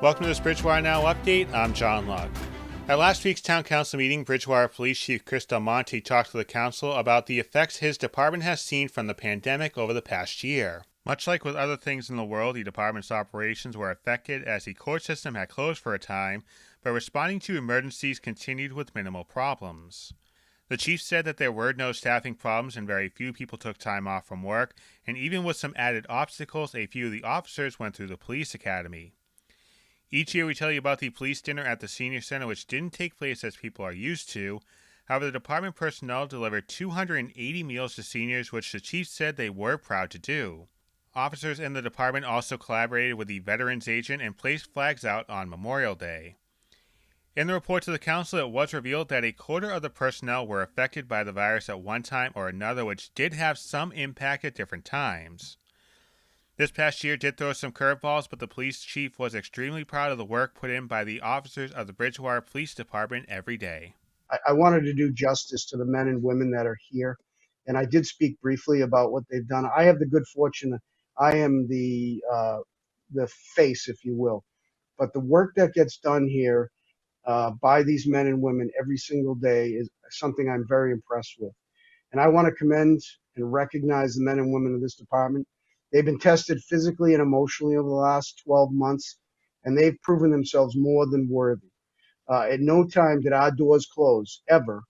Welcome to this Bridgewater Now update. I'm John Lugg. At last week's Town Council meeting, Bridgewater Police Chief Chris Del Monte talked to the council about the effects his department has seen from the pandemic over the past year. Much like with other things in the world, the department's operations were affected as the court system had closed for a time, but responding to emergencies continued with minimal problems. The chief said that there were no staffing problems and very few people took time off from work, and even with some added obstacles, a few of the officers went through the police academy. Each year we tell you about the police dinner at the senior center, which didn't take place as people are used to. However, the department personnel delivered 280 meals to seniors, which the chief said they were proud to do. Officers in the department also collaborated with the veterans agent and placed flags out on Memorial Day. In the report to the council, it was revealed that a quarter of the personnel were affected by the virus at one time or another, which did have some impact at different times. This past year did throw some curveballs, but the police chief was extremely proud of the work put in by the officers of the Bridgewater Police Department every day. I wanted to do justice to the men and women that are here, and I did speak briefly about what they've done. I have the good fortune that I am the face, if you will, but the work that gets done here by these men and women every single day is something I'm very impressed with. And I want to commend and recognize the men and women of this department. They've been tested physically and emotionally over the last 12 months, and they've proven themselves more than worthy. At no time did our doors close, ever,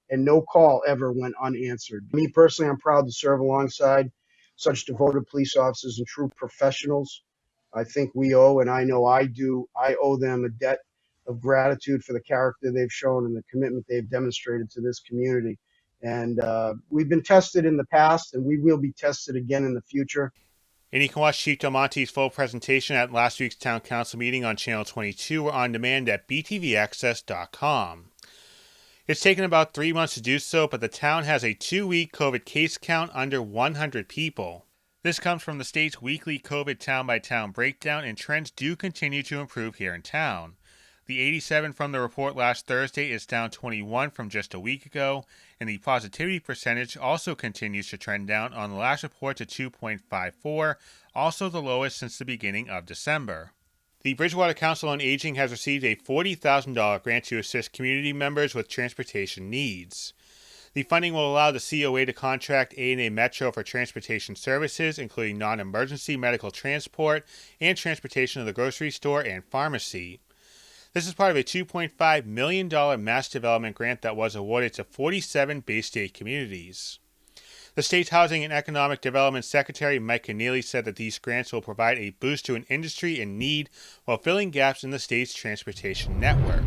and no call ever went unanswered. Me personally, I'm proud to serve alongside such devoted police officers and true professionals. I think we owe, and I know I owe them a debt of gratitude for the character they've shown and the commitment they've demonstrated to this community. And we've been tested in the past, and we will be tested again in the future. And you can watch Chief Del Monte's full presentation at last week's Town Council meeting on Channel 22 or on demand at btvaccess.com. It's taken about 3 months to do so, but the town has a 2-week COVID case count under 100 people. This comes from the state's weekly COVID town-by-town breakdown, and trends do continue to improve here in town. The 87 from the report last Thursday is down 21 from just a week ago, and the positivity percentage also continues to trend down on the last report to 2.54, also the lowest since the beginning of December. The Bridgewater Council on Aging has received a $40,000 grant to assist community members with transportation needs. The funding will allow the COA to contract A&A Metro for transportation services, including non-emergency medical transport and transportation to the grocery store and pharmacy. This is part of a $2.5 million mass development grant that was awarded to 47 Bay State communities. The state's Housing and Economic Development Secretary Mike Keneally said that these grants will provide a boost to an industry in need while filling gaps in the state's transportation network.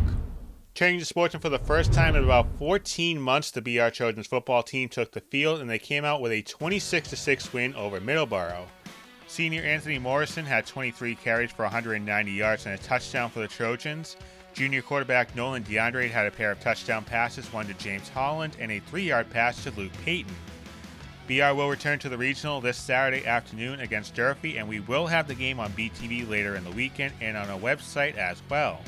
Turning to sports, and for the first time in about 14 months, the BR Trojans football team took the field and they came out with a 26-6 win over Middleborough. Senior Anthony Morrison had 23 carries for 190 yards and a touchdown for the Trojans. Junior quarterback Nolan DeAndre had a pair of touchdown passes, one to James Holland and a 3-yard pass to Luke Payton. BR will return to the regional this Saturday afternoon against Durfee, and we will have the game on BTV later in the weekend and on our website as well.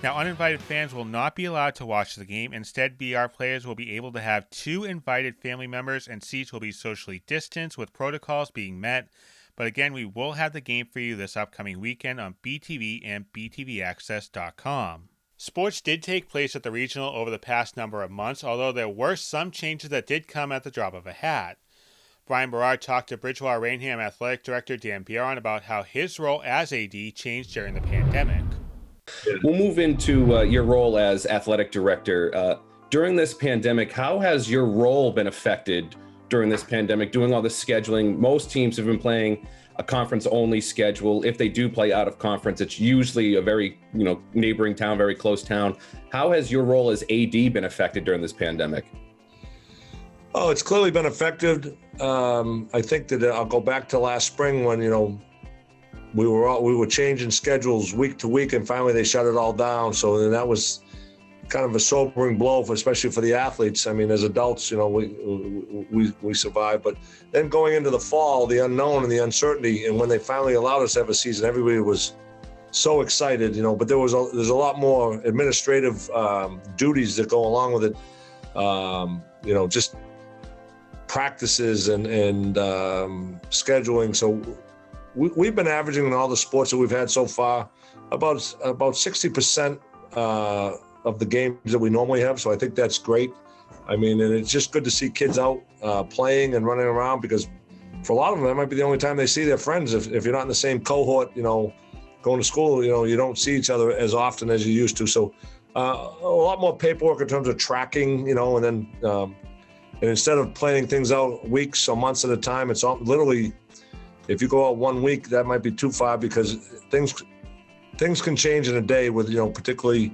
Now, uninvited fans will not be allowed to watch the game. Instead, BR players will be able to have 2 invited family members, and seats will be socially distanced with protocols being met. But again, we will have the game for you this upcoming weekend on BTV and btvaccess.com. Sports did take place at the regional over the past number of months, although there were some changes that did come at the drop of a hat. Brian Berard talked to Bridgewater Rainham Athletic Director Dan Bieron about how his role as AD changed during the pandemic. We'll move into your role as athletic director. During this pandemic, how has your role been affected during this pandemic, doing all the scheduling? Most teams have been playing a conference-only schedule. If they do play out of conference, it's usually a very, neighboring town, very close town. How has your role as AD been affected during this pandemic? Oh, it's clearly been affected. I think that I'll go back to last spring when, we were changing schedules week to week, and finally they shut it all down. So that was kind of a sobering blow, especially for the athletes. I mean, as adults, we survived. But then going into the fall, the unknown and the uncertainty, and when they finally allowed us to have a season, everybody was so excited, but there's a lot more administrative duties that go along with it. Just practices and scheduling. So we've been averaging in all the sports that we've had so far about 60% of the games that we normally have. So I think that's great. I mean, and it's just good to see kids out playing and running around, because for a lot of them, that might be the only time they see their friends. If you're not in the same cohort, going to school, you don't see each other as often as you used to. So a lot more paperwork in terms of tracking, and then and instead of planning things out weeks or months at a time, it's all, literally, if you go out 1 week, that might be too far, because things can change in a day with, particularly,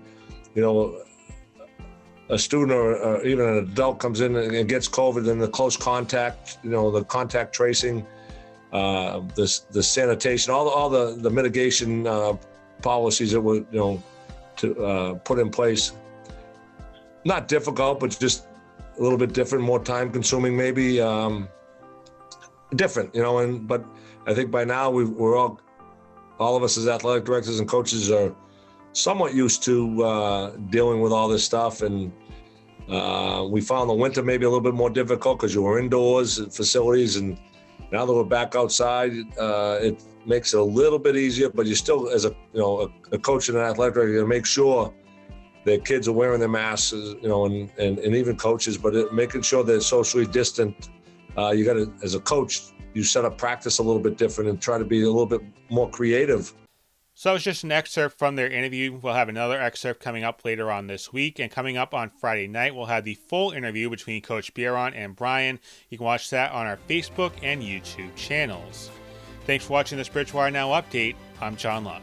a student or even an adult comes in and gets COVID, and the close contact, the contact tracing, the sanitation, all the mitigation policies that were, to put in place. Not difficult, but just a little bit different, more time consuming, maybe different, but I think by now we're all of us as athletic directors and coaches are somewhat used to dealing with all this stuff. And we found the winter maybe a little bit more difficult because you were indoors at facilities, and now that we're back outside, it makes it a little bit easier, but you still, as a coach and an athletic director, you make sure that kids are wearing their masks, and even coaches, but making sure they're socially distant. You got to, as a coach, you set up practice a little bit different and try to be a little bit more creative. So it's just an excerpt from their interview. We'll have another excerpt coming up later on this week. And coming up on Friday night, we'll have the full interview between Coach Biron and Brian. You can watch that on our Facebook and YouTube channels. Thanks for watching this Bridgewater Now update. I'm John Luck.